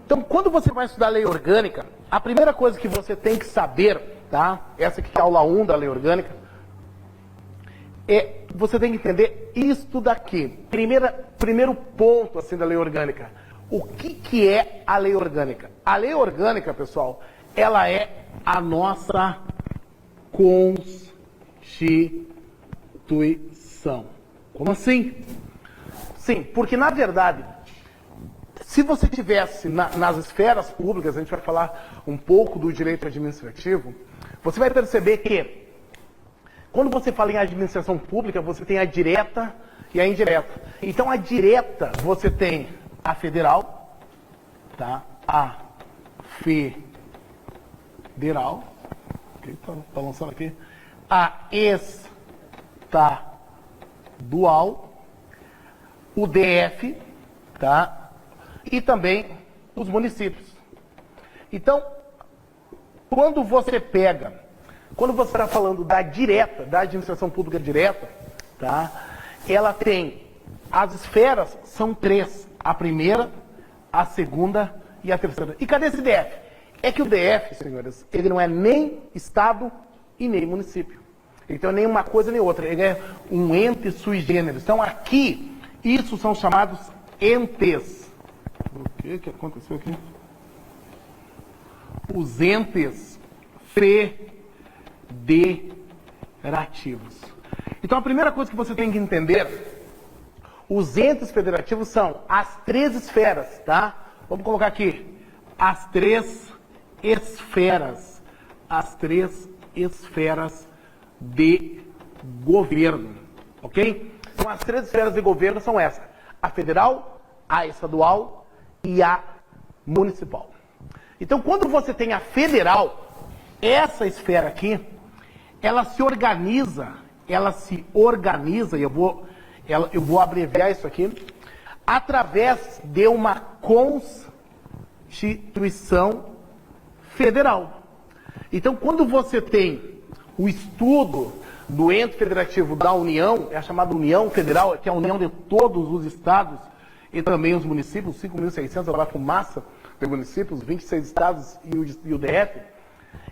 Então, quando você vai estudar lei orgânica, a primeira coisa que você tem que saber, tá? Essa aqui é a aula 1 da lei orgânica, você tem que entender isto daqui. Primeiro ponto assim da lei orgânica. O que é a lei orgânica? A lei orgânica, pessoal, ela é a nossa Constituição. Como assim? Sim, porque na verdade, se você tivesse nas esferas públicas, a gente vai falar um pouco do direito administrativo, você vai perceber que quando você fala em administração pública, você tem a direta e a indireta. Então, a direta, você tem a federal, tá? A federal, ok, tá lançando aqui, a estadual, o DF, tá? E também os municípios. Então, quando você está falando da direta, da administração pública direta, tá? Ela tem, as esferas são 3, a primeira, a segunda e a terceira. E cadê esse DF? É que o DF, senhores, ele não é nem estado e nem município. Então, nem uma coisa nem outra, ele é um ente sui generis. Então, aqui, isso são chamados entes. O que aconteceu aqui? Os entes federativos. Então, a primeira coisa que você tem que entender, os entes federativos são as 3 esferas, tá? Vamos colocar aqui, as 3 esferas. As 3 esferas de governo, ok? Então, as 3 esferas de governo são essas: a federal, a estadual e a municipal. Então, quando você tem a federal, essa esfera aqui, ela se organiza, e eu vou abreviar isso aqui, através de uma Constituição Federal. Então, quando você tem o estudo do ente federativo da União, é a chamada União Federal, que é a união de todos os estados e também os municípios, 5.600, agora fumaça de municípios, 26 estados e o DF,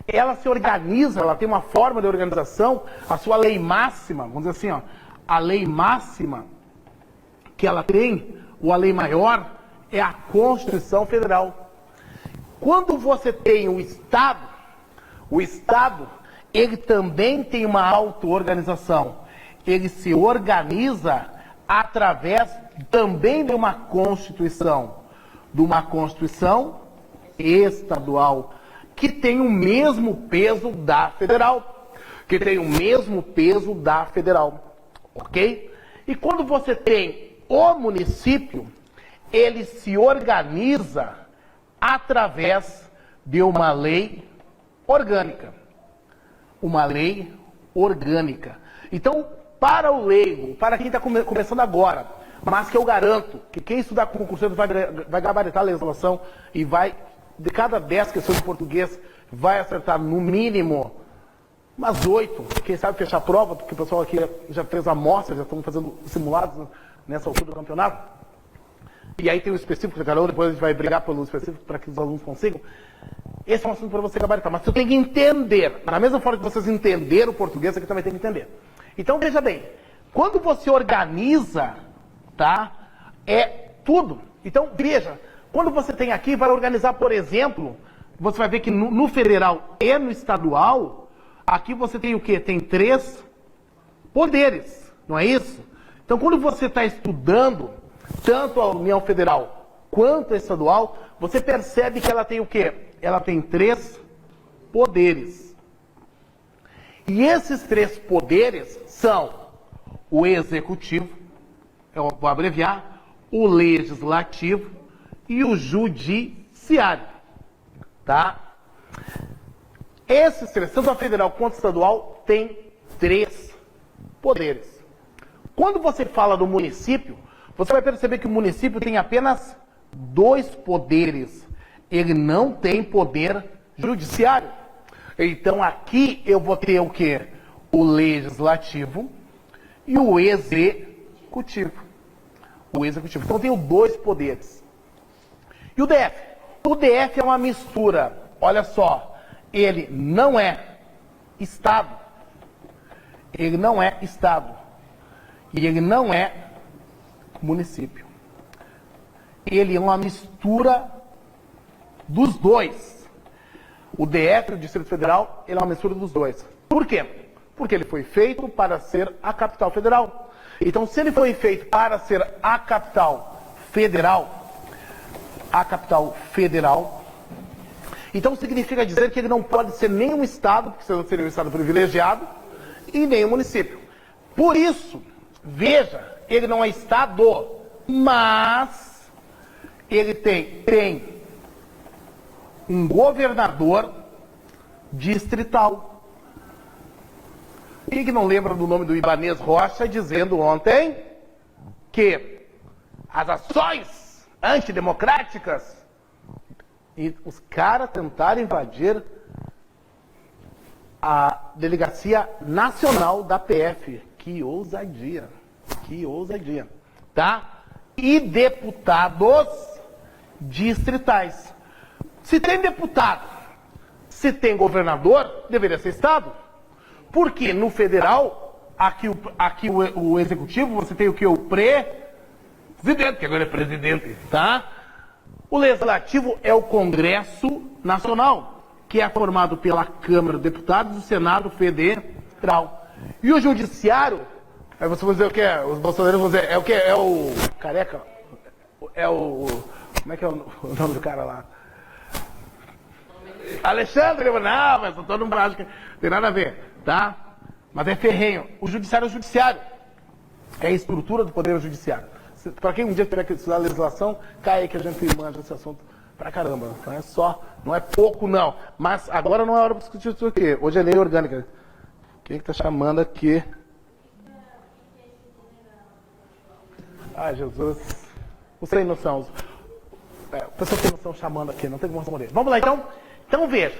ela se organiza, ela tem uma forma de organização, a sua lei máxima, vamos dizer assim, ó, a lei máxima que ela tem, ou a lei maior, é a Constituição Federal. Quando você tem o Estado, ele também tem uma auto-organização. Ele se organiza através também de uma Constituição estadual, que tem o mesmo peso da federal. Ok? E quando você tem o município, ele se organiza através de uma lei orgânica. Então, para o leigo, para quem está começando agora, mas que eu garanto que quem estudar com concurseiro vai gabaritar a legislação e vai, de cada 10 questões de português, vai acertar no mínimo umas 8, quem sabe fechar a prova, porque o pessoal aqui já fez a amostra, já estão fazendo simulados nessa altura do campeonato. E aí tem o específico, depois a gente vai brigar pelo específico para que os alunos consigam. Esse é um assunto para você gabaritar, mas você tem que entender. Da mesma forma que vocês entenderam o português, você também tem que entender. Então, veja bem, quando você organiza, tá, é tudo. Então, veja, quando você tem aqui, vai organizar, por exemplo, você vai ver que no federal e no estadual, aqui você tem o quê? Tem 3 poderes, não é isso? Então, quando você está estudando tanto a União Federal quanto a estadual, você percebe que ela tem o quê? Ela tem 3 poderes. E esses 3 poderes são o executivo, eu vou abreviar, o legislativo e o judiciário, tá? Esses 3, tanto a federal quanto a estadual, tem 3 poderes. Quando você fala do município, você vai perceber que o município tem apenas 2 poderes. Ele não tem poder judiciário. Então aqui eu vou ter o quê? O legislativo e o executivo. Então eu tenho 2 poderes. E o DF? O DF é uma mistura. Olha só, ele não é Estado. Ele não é Estado. E ele não é município. Ele é uma mistura dos dois. O DF, o Distrito Federal, ele é uma mistura dos dois. Por quê? Porque ele foi feito para ser a capital federal. Então, se ele foi feito para ser a capital federal, então significa dizer que ele não pode ser nem um Estado, porque senão seria um Estado privilegiado, e nem um município. Por isso, veja, ele não é Estado, mas ele tem um governador distrital. Quem que não lembra do nome do Ibanez Rocha dizendo ontem que as ações antidemocráticas e os caras tentaram invadir a Delegacia Nacional da PF. Que ousadia, tá? E deputados distritais. Se tem deputado, se tem governador, deveria ser Estado. Porque no federal, aqui o executivo, você tem o que? O presidente, que agora é presidente, tá? O legislativo é o Congresso Nacional, que é formado pela Câmara dos Deputados e o Senado Federal. E o Judiciário, aí você vai dizer o que é? Os bolsonaristas vão dizer, é o que? É o careca? É o... Como é que é o nome do cara lá? Alexandre, não, mas todo mundo acha que tem nada a ver, tá? Mas é ferrenho. O Judiciário é o Judiciário. É a estrutura do Poder Judiciário. Para quem um dia tiver que estudar legislação, cai aí que a gente manja esse assunto pra caramba. Não é só, não é pouco não. Mas agora não é hora para discutir isso aqui. Hoje é lei orgânica. Quem que tá chamando aqui? Ai, Jesus. Os sem noção. O pessoal sem noção chamando aqui, não tem como responder. Vamos lá então? Então veja.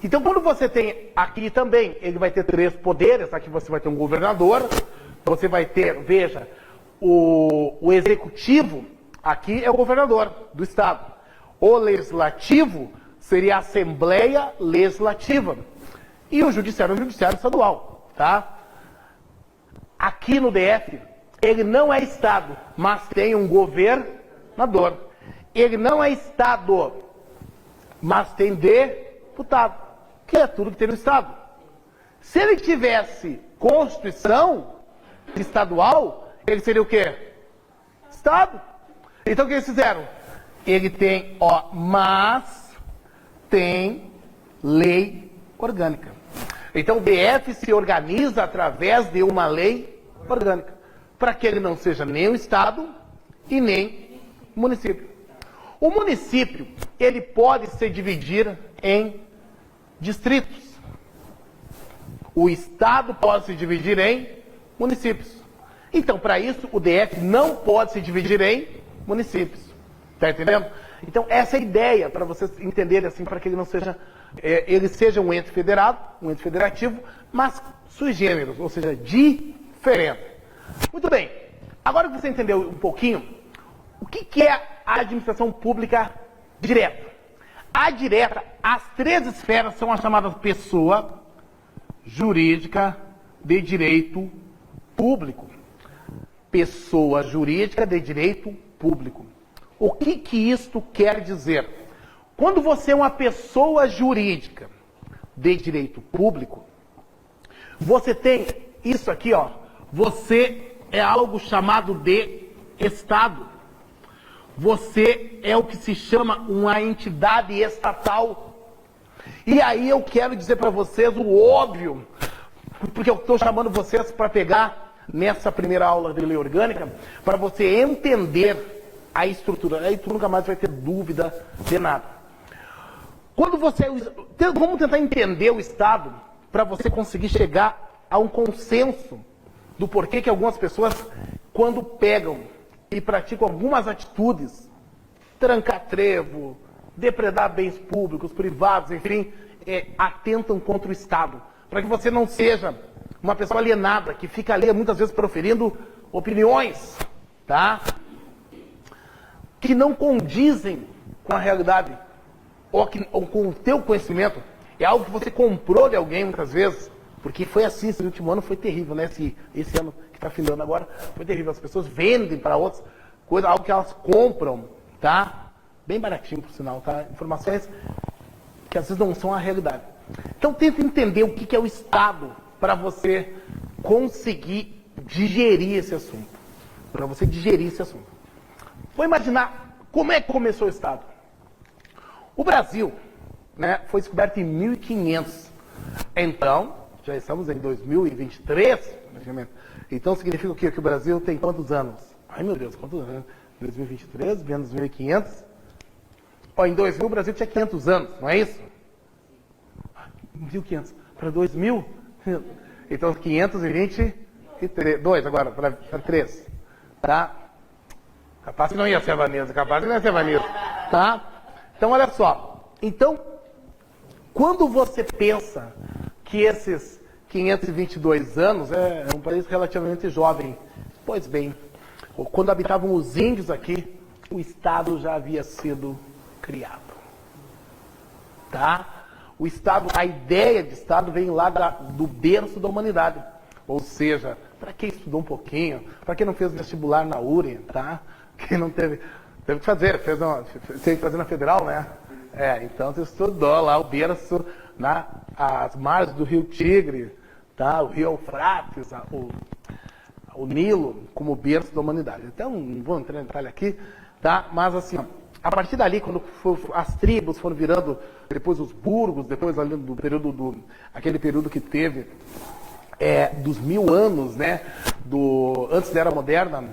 Então quando você tem aqui também, ele vai ter 3 poderes. Aqui você vai ter um governador. Você vai ter, veja, o executivo, aqui é o governador do estado. O legislativo seria a Assembleia Legislativa. E o judiciário é o judiciário estadual, tá? Aqui no DF, ele não é Estado, mas tem um governador. Ele não é Estado, mas tem deputado, que é tudo que tem no Estado. Se ele tivesse Constituição estadual, ele seria o quê? Estado. Então o que eles fizeram? Ele tem, mas tem lei orgânica. Então o DF se organiza através de uma lei orgânica, para que ele não seja nem um Estado e nem município. O município, ele pode se dividir em distritos. O Estado pode se dividir em municípios. Então, para isso, o DF não pode se dividir em municípios. Está entendendo? Então, essa é a ideia, para vocês entenderem assim, para que ele não seja... ele seja um ente federado, um ente federativo, mas sui generis, ou seja, diferente. Muito bem. Agora que você entendeu um pouquinho, o que é a administração pública direta? A direta, as 3 esferas são as chamadas pessoa jurídica de direito público. Pessoa jurídica de direito público. O que isto quer dizer? Quando você é uma pessoa jurídica de direito público, você tem isso aqui, ó. Você é algo chamado de Estado. Você é o que se chama uma entidade estatal. E aí eu quero dizer para vocês o óbvio, porque eu estou chamando vocês para pegar nessa primeira aula de lei orgânica, para você entender a estrutura. Aí tu nunca mais vai ter dúvida de nada. Quando você... Vamos tentar entender o Estado para você conseguir chegar a um consenso do porquê que algumas pessoas, quando pegam e praticam algumas atitudes, trancar trevo, depredar bens públicos, privados, enfim, atentam contra o Estado. Para que você não seja uma pessoa alienada, que fica ali muitas vezes proferindo opiniões, tá? Que não condizem com a realidade, ou com o teu conhecimento, é algo que você comprou de alguém muitas vezes, porque foi assim, esse último ano foi terrível, né? Esse ano que está findando agora, foi terrível. As pessoas vendem para outros coisa, algo que elas compram, tá? Bem baratinho, por sinal, tá? Informações que às vezes não são a realidade. Então tenta entender o que é o Estado para você conseguir digerir esse assunto. Para você digerir esse assunto. Vou imaginar como é que começou o Estado. O Brasil, né, foi descoberto em 1500. Então, já estamos em 2023, praticamente. Então significa o quê? Que o Brasil tem quantos anos? Ai meu Deus, quantos anos? 2023, menos 1500. Ó, em 2000 o Brasil tinha 500 anos, não é isso? 1.500 para 2000? Então 522 agora para 3. Tá? Capaz que não ia ser Vanessa, tá? Então olha só. Então, quando você pensa que esses 522 anos é um país relativamente jovem, pois bem, quando habitavam os índios aqui, o Estado já havia sido criado. Tá? O Estado, a ideia de Estado vem lá do berço da humanidade. Ou seja, para quem estudou um pouquinho, para quem não fez vestibular na URI, tá? Quem não teve que fazer, teve que fazer na Federal, né? Então você estudou lá o berço, as margens do Rio Tigre, tá? O Rio Eufrates, o Nilo como berço da humanidade. Então, não vou entrar em detalhe aqui, tá? Mas assim, a partir dali, quando as tribos foram virando, depois os burgos, depois ali do período aquele período que teve dos 1000 anos, né? Antes da Era Moderna,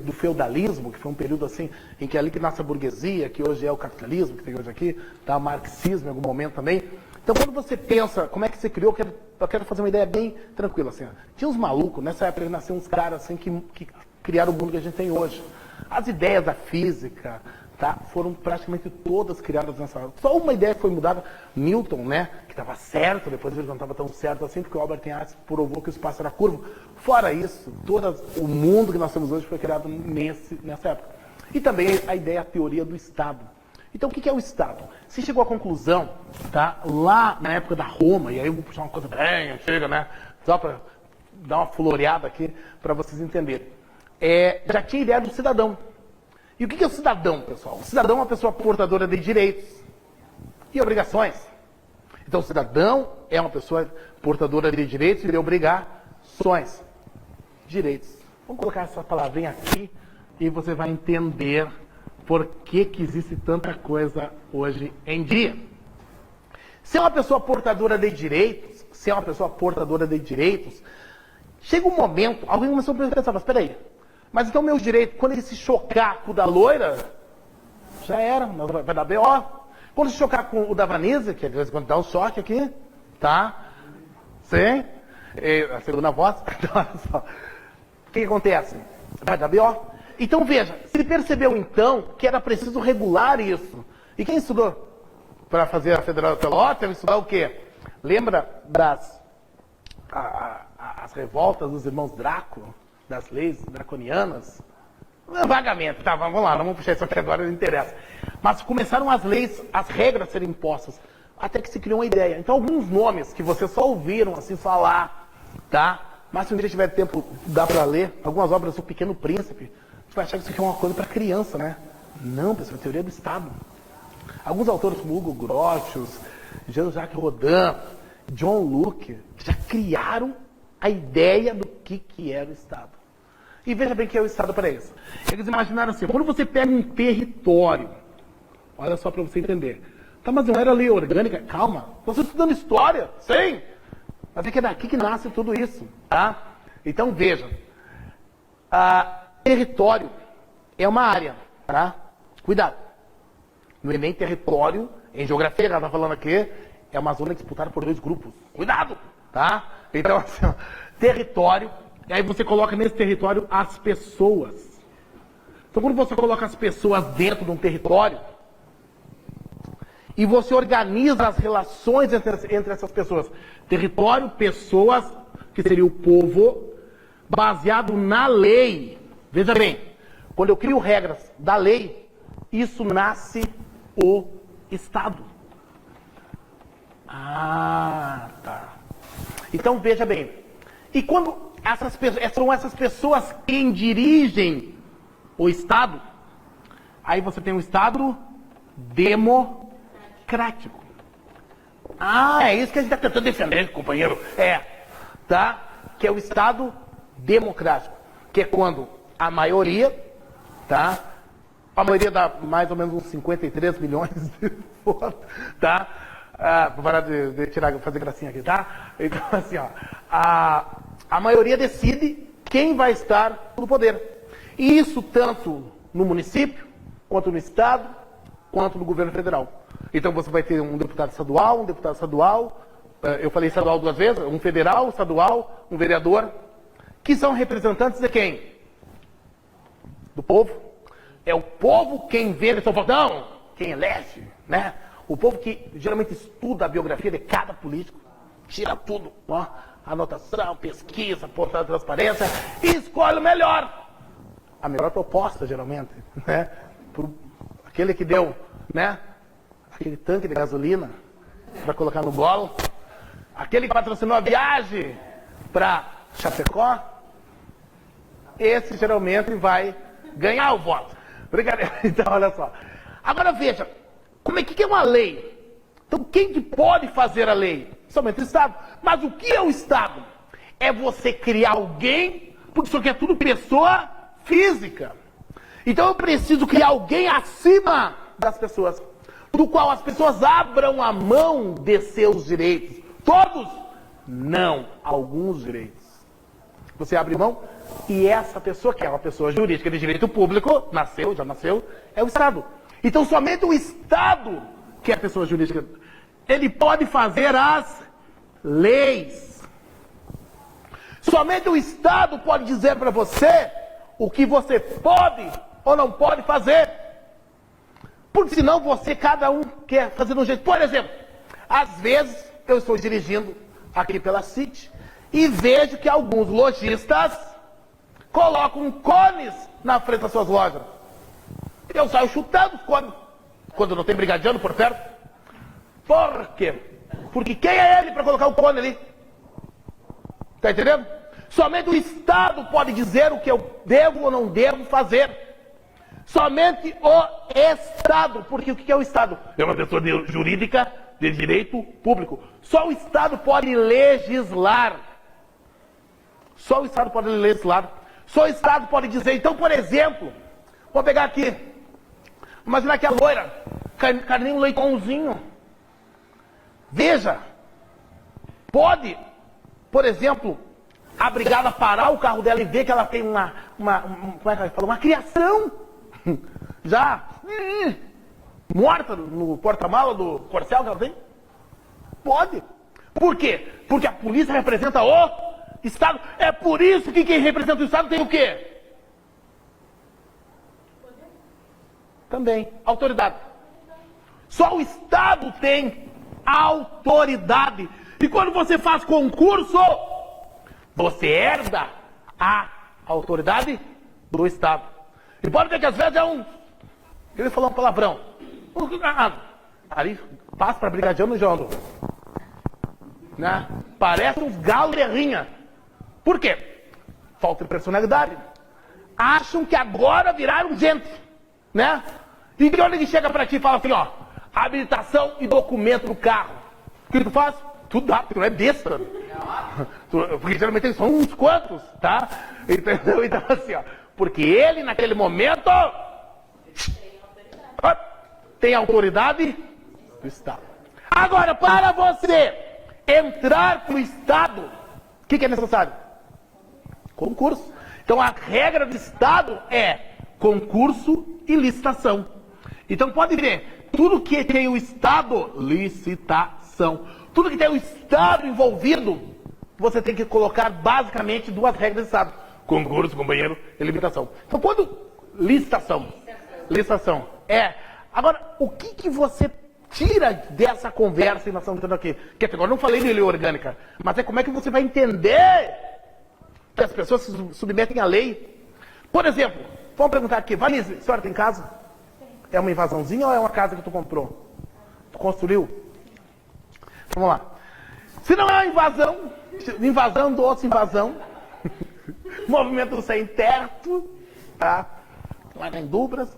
do feudalismo, que foi um período assim, em que é ali que nasce a burguesia, que hoje é o capitalismo, que tem hoje aqui, tá? O marxismo em algum momento também. Então, quando você pensa, como é que você criou, eu quero fazer uma ideia bem tranquila, assim. Tinha uns malucos, nessa época nasceram uns caras assim que criaram o mundo que a gente tem hoje. As ideias da física, tá? Foram praticamente todas criadas nessa época. Só uma ideia que foi mudada, Newton, né? Que estava certo, depois ele não estava tão certo assim, porque o Albert Einstein provou que o espaço era curvo. Fora isso, o mundo que nós temos hoje foi criado nessa época. E também a ideia, a teoria do Estado. Então, o que é o Estado? Se chegou à conclusão, tá? Lá na época da Roma, e aí eu vou puxar uma coisa bem antiga, né? Só para dar uma floreada aqui, para vocês entenderem. Já tinha a ideia do cidadão. E o que é o cidadão, pessoal? O cidadão é uma pessoa portadora de direitos e obrigações. Então, o cidadão é uma pessoa portadora de direitos e de obrigações. Direitos. Vamos colocar essa palavrinha aqui e você vai entender por que existe tanta coisa hoje em dia. Se é uma pessoa portadora de direitos, chega um momento, alguém começou a pensar, mas peraí, mas então meus direitos, quando ele se chocar com o da loira, já era, vai dar B.O. Quando se chocar com o da Vanessa, que às vezes quando dá um choque aqui, tá? Sim? A segunda voz, então olha só. O que acontece? Vai dar B.O. Então veja, se ele percebeu então que era preciso regular isso, e quem estudou para fazer a Federal de Pelotas, teve que estudar o quê? Lembra as revoltas dos irmãos Draco, das leis draconianas? Vagamente, tá, vamos lá, não vamos puxar isso aqui agora, não interessa. Mas começaram as leis, as regras a serem impostas, até que se criou uma ideia. Então alguns nomes que vocês só ouviram assim falar, tá? Mas se um dia tiver tempo, dá para ler, algumas obras do Pequeno Príncipe, você vai achar que isso aqui é uma coisa para criança, né? Não, pessoal, é teoria do Estado. Alguns autores como Hugo Grotius, Jean-Jacques Rodin, John Locke, já criaram a ideia do que era o Estado. E veja bem o que é o Estado para isso. Eles imaginaram assim, quando você pega um território, olha só para você entender. Tá, mas não era lei orgânica? Calma, você estudando história? Sim! Mas é que é daqui que nasce tudo isso, tá? Então veja, território é uma área, tá? Cuidado. Não é nem território, em geografia, ela está falando aqui, é uma zona disputada por 2 grupos. Cuidado, tá? Então, assim, território, e aí você coloca nesse território as pessoas. Então, quando você coloca as pessoas dentro de um território, e você organiza as relações entre essas pessoas, território, pessoas, que seria o povo, baseado na lei. Veja bem, quando eu crio regras da lei, isso nasce o Estado. Ah, tá. Então veja bem. E quando são essas pessoas quem dirigem o Estado, aí você tem um Estado democrático. Ah, é isso que a gente está tentando defender, companheiro. Tá? Que é o Estado democrático. Que é quando a maioria, tá? A maioria dá mais ou menos uns 53 milhões de votos, tá? Vou parar de fazer gracinha aqui, tá? Então, assim, ó, a maioria decide quem vai estar no poder. E isso tanto no município, quanto no Estado, quanto no governo federal. Então você vai ter um deputado estadual, eu falei estadual 2 vezes, um federal, estadual, um vereador, que são representantes de quem? Do povo. É o povo quem vê eles não, quem elege, né? O povo que geralmente estuda a biografia de cada político, tira tudo, ó, anotação, pesquisa, portal de transparência, e escolhe o melhor. A melhor proposta, geralmente, né? Aquele que deu, né? Aquele tanque de gasolina para colocar no bolo, aquele que patrocinou a viagem para Chapecó, esse geralmente vai ganhar o voto. Brincadeira. Então, olha só. Agora veja, como é que é uma lei? Então, quem que pode fazer a lei? Somente o Estado. Mas o que é o Estado? É você criar alguém, porque isso aqui é tudo pessoa física. Então, eu preciso criar alguém acima das pessoas, do qual as pessoas abram a mão de seus direitos. Todos? Não. Alguns direitos. Você abre mão e essa pessoa, que é uma pessoa jurídica de direito público, já nasceu, é o Estado. Então, somente o Estado, que é a pessoa jurídica, ele pode fazer as leis. Somente o Estado pode dizer para você o que você pode ou não pode fazer. Porque senão cada um quer fazer de um jeito. Por exemplo, às vezes eu estou dirigindo aqui pela City e vejo que alguns lojistas colocam cones na frente das suas lojas. Eu saio chutando os cones quando não tem brigadiano por perto. Por quê? Porque quem é ele para colocar o cone ali? Está entendendo? Somente o Estado pode dizer o que eu devo ou não devo fazer. Somente o Estado. Porque o que é o Estado? É uma pessoa jurídica de direito público. Só o Estado pode legislar. Só o Estado pode legislar. Só o Estado pode dizer. Então, por exemplo, vou pegar aqui. Imagina que a loira, Carlinho Leitãozinho. Veja, pode, por exemplo, a brigada parar o carro dela e ver que ela tem como é que ela fala? Uma criação já morta no porta-mala do Corcel que ela tem? Pode. Por quê? Porque a polícia representa o Estado. É por isso que quem representa o Estado tem o quê? Também, autoridade. Só o Estado tem autoridade. E quando você faz concurso, você herda a autoridade do Estado. E pode ver que às vezes ele falou um palavrão. Ali passa para brigadiano no João. Né? Parece uns galos de rinha. Por quê? Falta de personalidade. Acham que agora viraram gente. Né? E quando ele chega para ti e fala assim, ó, habilitação e documento no carro. O que tu faz? Tu dá, porque tu não é besta. Porque geralmente são uns quantos, tá? Entendeu? Então assim, ó, porque ele naquele momento tem autoridade do Estado. Agora, para você entrar pro Estado, o que é necessário? Concurso. Então a regra do Estado é concurso e licitação. Então pode ver, tudo que tem o Estado, licitação. Tudo que tem o Estado envolvido, você tem que colocar basicamente 2 regras do Estado. Concurso, companheiro, e limitação. Então quando... Licitação. Agora, o que você tira dessa conversa que nós estamos tendo aqui? Que agora eu não falei de lei orgânica, mas é como é que você vai entender que as pessoas se submetem à lei. Por exemplo, vamos perguntar aqui, Vanise, a senhora tem casa? É uma invasãozinha ou é uma casa que tu comprou? Tu construiu? Vamos lá. Se não é uma invasão, invasão do outro invasão, movimento sem teto, tá? Lá em Dubras.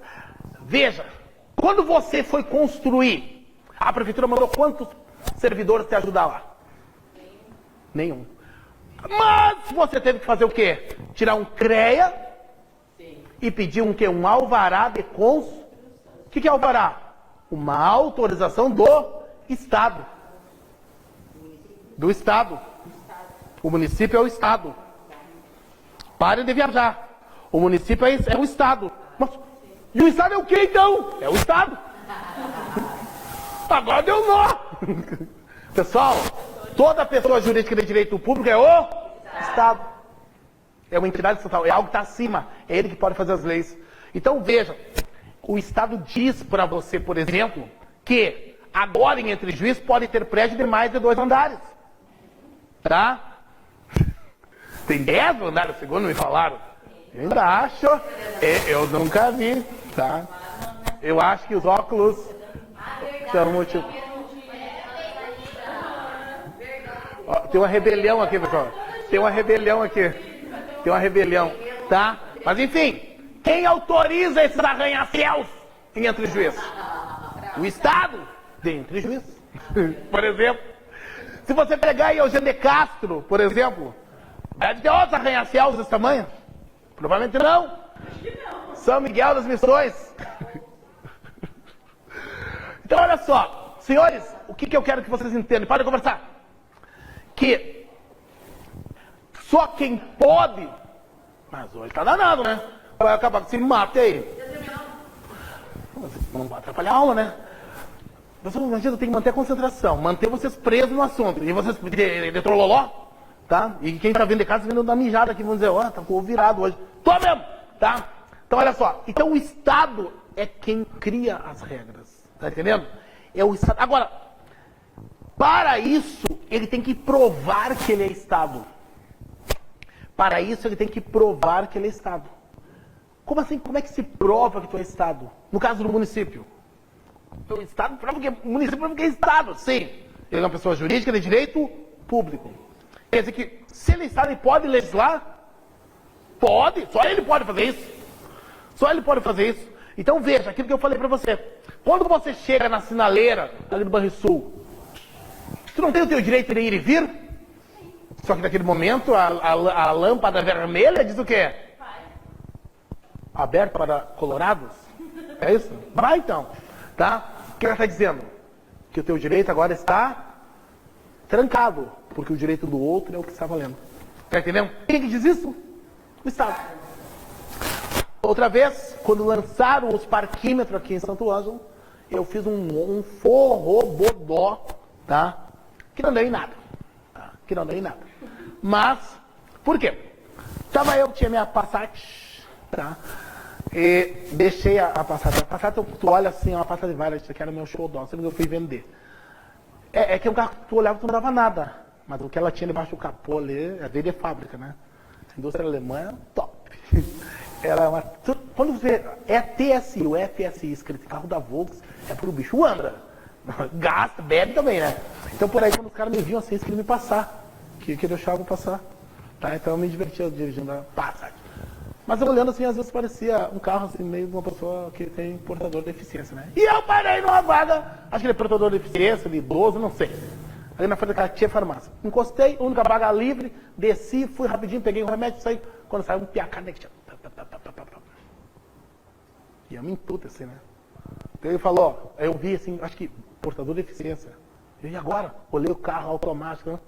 Veja, quando você foi construir, a prefeitura mandou quantos servidores te ajudar lá? Nenhum. Mas você teve que fazer o quê? Tirar um CREA e pedir um quê? Um alvará de construção. O que é alvará? Uma autorização do Estado. Do Estado. O município é o Estado. Parem de viajar. O município é o Estado. Mas, e o Estado é o quê, então? É o Estado. Agora deu nó. Pessoal, toda pessoa jurídica de direito público é o Estado. É uma entidade estatal. É algo que está acima. É ele que pode fazer as leis. Então, veja. O Estado diz para você, por exemplo, que agora em Entre Juízes pode ter prédio de mais de 2 andares. Tá? Tem 10 andares, segundo me falaram. Eu ainda acho. Eu nunca vi. Tá? Eu acho que os óculos são motivo. Tem uma rebelião aqui, pessoal. Tem uma rebelião aqui. Tem uma rebelião. Tá? Mas enfim. Quem autoriza esses arranha-céus em Entre Juízes? O Estado de Entre Juízes. Por exemplo. Se você pegar aí Eugênio de Castro, por exemplo, deve ter outros arranha-céus desse tamanho? Provavelmente não. São Miguel das Missões. Então, olha só. Senhores, o que eu quero que vocês entendam? Podem conversar. Que só quem pode... Mas hoje tá danado, né? Vai acabar que se mate aí. Não vai atrapalhar a aula, né? Pessoal, imagina, tem que manter a concentração, manter vocês presos no assunto. E vocês de trololó, tá? E quem tá vindo de casa, vindo da mijada aqui, vão dizer, ó, tá com o virado hoje. Tô mesmo, tá? Então, olha só. Então, o Estado é quem cria as regras. Tá entendendo? É o Estado. Agora, para isso, ele tem que provar que ele é Estado. Para isso, ele tem que provar que ele é Estado. Como assim? Como é que se prova que tu é Estado? No caso do município. O Estado prova que o município prova que é Estado, sim. Ele é uma pessoa jurídica de direito público. Quer dizer que, se ele é Estado, ele pode legislar? Pode. Só ele pode fazer isso. Só ele pode fazer isso. Então veja, aquilo que eu falei pra você. Quando você chega na sinaleira ali do Banrisul, tu não tem o teu direito de ir e vir? Só que naquele momento a lâmpada vermelha diz o quê? Aberto para colorados? É isso? Vai então. Tá? O que ela está dizendo? Que o teu direito agora está trancado. Porque o direito do outro é o que está valendo. Tá entendendo? Quem que diz isso? O Estado. Outra vez, quando lançaram os parquímetros aqui em Santo Ângelo, eu fiz um forrobodó, tá? Que não deu em nada. Tá? Que não deu em nada. Mas, por quê? Tinha minha Passat, tá? E deixei a Passat. A Passat, tu olha assim, é uma Passat Variant, isso aqui era meu xodó, sempre que eu fui vender. É que é um carro que tu olhava e tu não dava nada. Mas o que ela tinha debaixo do capô ali, é veio de fábrica, né? A indústria alemã é top. Ela é uma... Quando você... É TSI, o FSI, escrito carro da Volks, é pro bicho anda. Gasta, bebe também, né? Então por aí, quando os caras me viam assim, eles queriam me passar. Que deixavam passar. Tá? Então eu me divertia dirigindo a Passat. Mas eu olhando assim, às vezes parecia um carro assim, meio de uma pessoa que tem portador de deficiência, né? E eu parei numa vaga, acho que ele é portador de deficiência, de idoso, não sei. Ali na frente daquela tia farmácia. Encostei, única vaga livre, desci, fui rapidinho, peguei um remédio, saí. Quando saiu um piacada que tinha... E eu me emputo assim, né? Então ele falou, ó, eu vi assim, acho que portador de deficiência. E agora? Olhei o carro automático, né?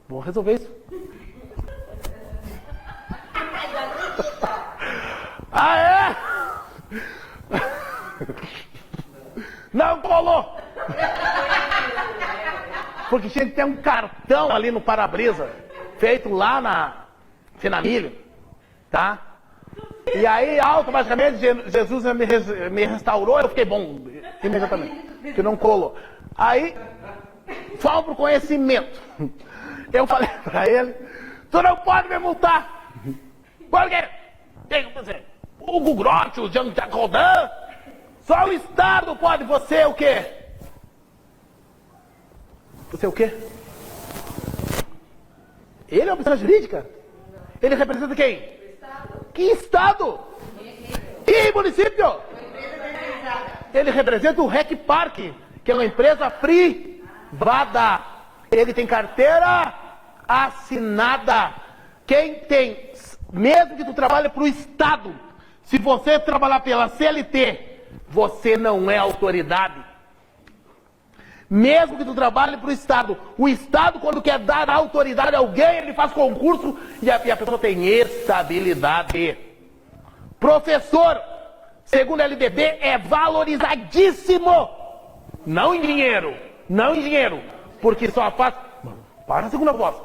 Vou resolver isso. Ah, é? Não colou! Porque tinha que ter um cartão ali no para-brisa, feito lá na Finamilho, tá? E aí, automaticamente, Jesus me restaurou, eu fiquei bom, imediatamente, que não colou. Aí, só pro conhecimento, eu falei pra ele, tu não pode me multar, porque tem que dizer, o Hugo Grotti, o Jean-Jacques Rodin, Só o Estado pode. Você é o quê? Você é o quê? Ele é uma pessoa jurídica? Ele representa quem? O Estado. Que Estado? Que município? Ele representa o REC Park, que é uma empresa privada. Ele tem carteira assinada. Quem tem, mesmo que tu trabalhe para o Estado, se você trabalhar pela CLT, você não é autoridade. Mesmo que tu trabalhe para o Estado, quando quer dar autoridade a alguém, ele faz concurso e a pessoa tem estabilidade. Professor, segundo a LDB, é valorizadíssimo. Não em dinheiro, porque só faz... Para a segunda voz.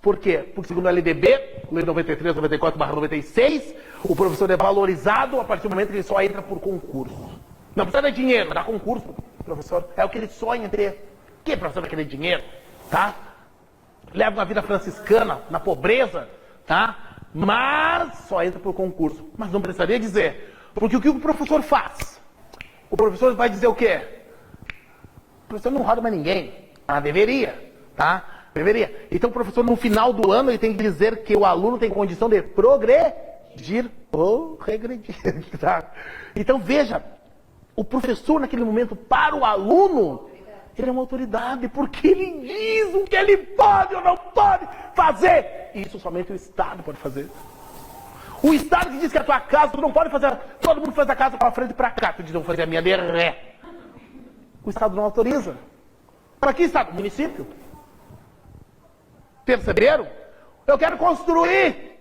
Por quê? Porque segundo a LDB, Lei 93, 94/96, o professor é valorizado a partir do momento que ele só entra por concurso. Não precisa de dinheiro, dá concurso, professor. É o que ele sonha em ter. Que professor vai querer dinheiro? Tá? Leva uma vida franciscana, na pobreza, tá? Mas só entra por concurso. Mas não precisaria dizer. Porque o que o professor faz? O professor vai dizer o quê? O professor não roda mais ninguém. Ah, deveria, tá? Deveria. Então o professor, no final do ano, ele tem que dizer que o aluno tem condição de progredir ou regredir, tá? Então veja, o professor naquele momento, para o aluno, ele é uma autoridade, porque ele diz o que ele pode ou não pode fazer. Isso somente o Estado pode fazer. O Estado que diz que a tua casa, tu não pode fazer, todo mundo faz a casa para frente e para cá, tu diz, não vou fazer a minha de ré. O Estado não autoriza. Para que Estado? Município. Perceberam? Eu quero construir.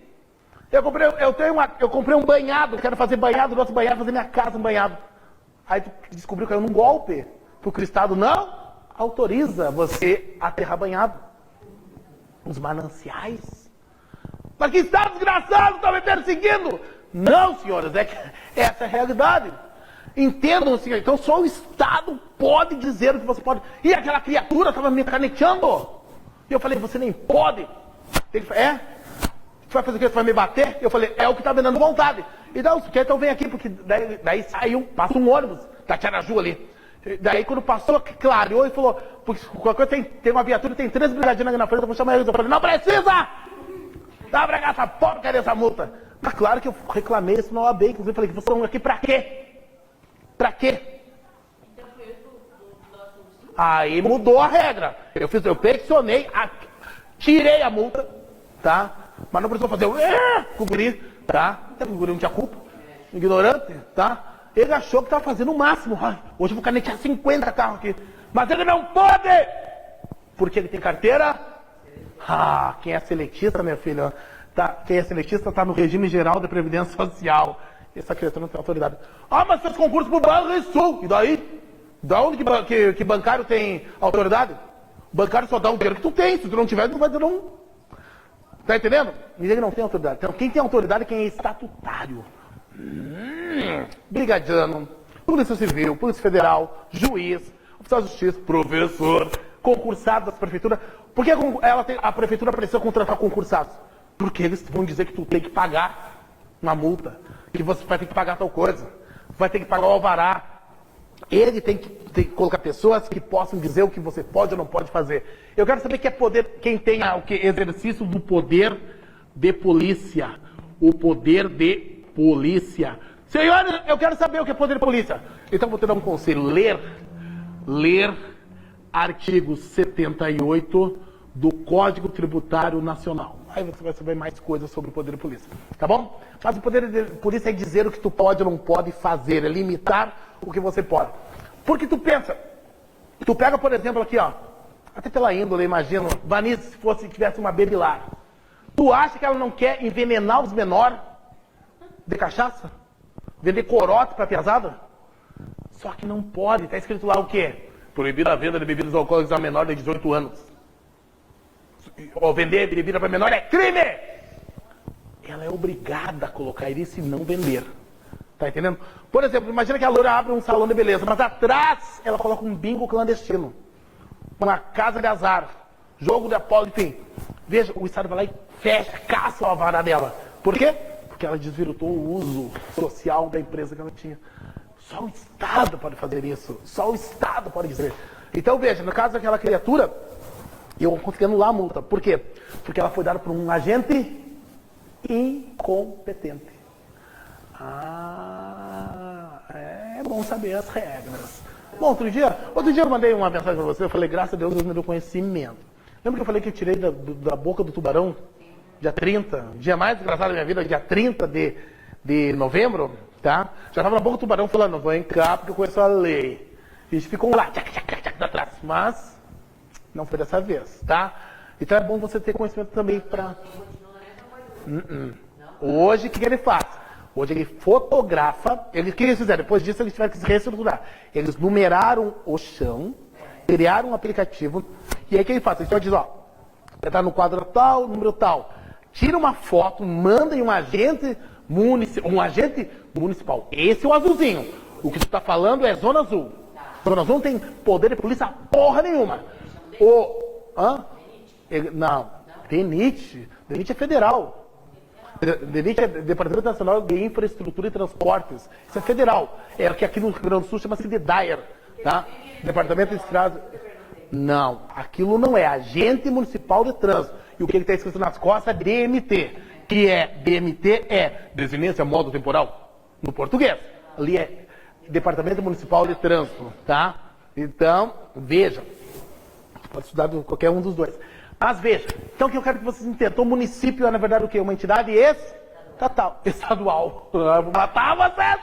Eu comprei um banhado, quero fazer banhado, nosso banhado, fazer minha casa um banhado. Aí tu descobriu que caiu num golpe, porque o Estado não autoriza você a aterrar banhado. Os mananciais. Mas que Estado desgraçado está me perseguindo? Não, senhoras, é que essa é a realidade. Entendam, senhor. Então só o Estado pode dizer o que você pode. E aquela criatura estava me caneteando. E eu falei, você nem pode. Ele falou, é? Tu vai fazer o quê? Tu vai me bater? Eu falei, é o que está me dando vontade. E não, se quer, então vem aqui, porque daí saiu, passa um ônibus da Tiaraju ali. Daí quando passou, clareou e falou, porque qualquer coisa tem uma viatura, tem 3 brigadinhos ali na frente, eu vou chamar eles. Eu falei, não precisa! Dá pra essa porca dessa multa. Mas claro que eu reclamei isso na OAB, inclusive falei, vocês estão aqui pra quê? Pra quê? Aí mudou a regra. Eu peticionei, tirei a multa, tá? Mas não precisou fazer o guri, tá? O guri não tinha culpa, ignorante, tá? Ele achou que estava fazendo o máximo. Ai, hoje eu vou canetear 50 carros aqui. Mas ele não pode! Porque ele tem carteira? Ah, quem é seletista, minha filha, tá? Quem é seletista está no regime geral da Previdência Social. Essa criatura não tem autoridade. Ah, mas fez concurso pro Banrisul. E daí? Da onde que bancário tem autoridade? O bancário só dá o dinheiro que tu tem. Se tu não tiver, tu vai dar um... Tá entendendo? Ninguém não tem autoridade. Então, quem tem autoridade é quem é estatutário. Brigadiano, Polícia Civil, Polícia Federal, juiz, oficial de justiça, professor, concursado das prefeituras. Por que a prefeitura precisa contratar concursados? Porque eles vão dizer que tu tem que pagar uma multa, que você vai ter que pagar tal coisa, vai ter que pagar o alvará. Ele tem que colocar pessoas que possam dizer o que você pode ou não pode fazer. Eu quero saber quem tem o exercício do poder de polícia. O poder de polícia. Senhores, eu quero saber o que é poder de polícia. Então vou te dar um conselho. Ler artigo 78 do Código Tributário Nacional. Aí você vai saber mais coisas sobre o poder de polícia. Tá bom? Mas o poder de polícia é dizer o que tu pode ou não pode fazer. É limitar o que você pode. Porque tu pensa, tu pega, por exemplo, aqui, ó, até pela índole, imagina, Vanessa, se tivesse uma babylar, tu acha que ela não quer envenenar os menores de cachaça? Vender corote pra pesada? Só que não pode, tá escrito lá o quê? Proibida a venda de bebidas alcoólicas a menor de 18 anos. Ou vender bebida para menor é crime! Ela é obrigada a colocar isso e não vender. Tá entendendo? Por exemplo, imagina que a loura abre um salão de beleza, mas atrás ela coloca um bingo clandestino. Uma casa de azar. Jogo de Apolo, enfim. Veja, o Estado vai lá e fecha, caça o alvará dela. Por quê? porque ela desvirtuou o uso social da empresa que ela tinha. Só o Estado pode fazer isso. Só o Estado pode dizer. Então, veja, no caso daquela criatura, eu consegui anular a multa. Por quê? Porque ela foi dada por um agente incompetente. É bom saber as regras. Bom, outro dia eu mandei uma mensagem para você, eu falei, graças a Deus me deu conhecimento. Lembra que eu falei que eu tirei da boca do tubarão, dia 30, dia mais desgraçado da minha vida, dia 30 de novembro, tá? Já estava na boca do tubarão falando, vem cá porque eu conheço a lei. E eles ficam lá, atrás, mas não foi dessa vez, tá? Então é bom você ter conhecimento também para... Hoje, o que ele faz? Hoje ele fotografa, o que eles fizeram? Depois disso eles tiveram que se reestruturar. Eles numeraram o chão, criaram um aplicativo, e aí o que ele faz? Ele diz, ó, está no quadro tal, número tal. Tira uma foto, manda em um agente municipal. Esse é o azulzinho. O que tu está falando é zona azul. Zona azul não tem poder de polícia porra nenhuma. Não, DENIT é federal. DENIT é Departamento Nacional de Infraestrutura e Transportes. Isso é federal. É o que aqui no Rio Grande do Sul chama-se de DAER, tá? Departamento de Estradas. Não, aquilo não é Agente Municipal de Trânsito. E o que está escrito nas costas é DMT. DMT é Desinência Modo Temporal, no português. Ali é Departamento Municipal de Trânsito, tá? Então, veja. Você pode estudar qualquer um dos dois. Mas veja, então o que eu quero que vocês entendam? O município é, na verdade, o quê? Uma entidade estadual. Vou matar vocês!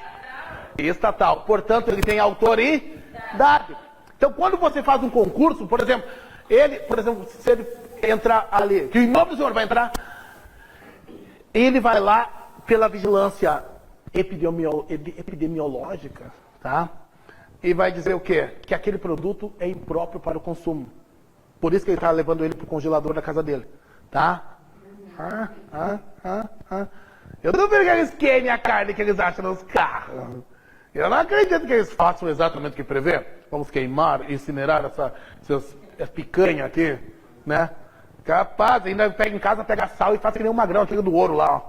Estatal. Portanto, ele tem autoridade. Então, quando você faz um concurso, por exemplo, se ele entrar ali, que em nome do senhor vai entrar, ele vai lá pela vigilância epidemiológica, tá? E vai dizer o quê? Que aquele produto é impróprio para o consumo. Por isso que ele está levando ele para o congelador da casa dele. Tá? Eu duvido que eles queimem a carne que eles acham nos carros. Eu não acredito que eles façam exatamente o que prevê. Vamos queimar, incinerar essa picanha aqui, né? Capaz, ainda pega em casa, pega sal e faz que nem um magrão, aquele do ouro lá, ó.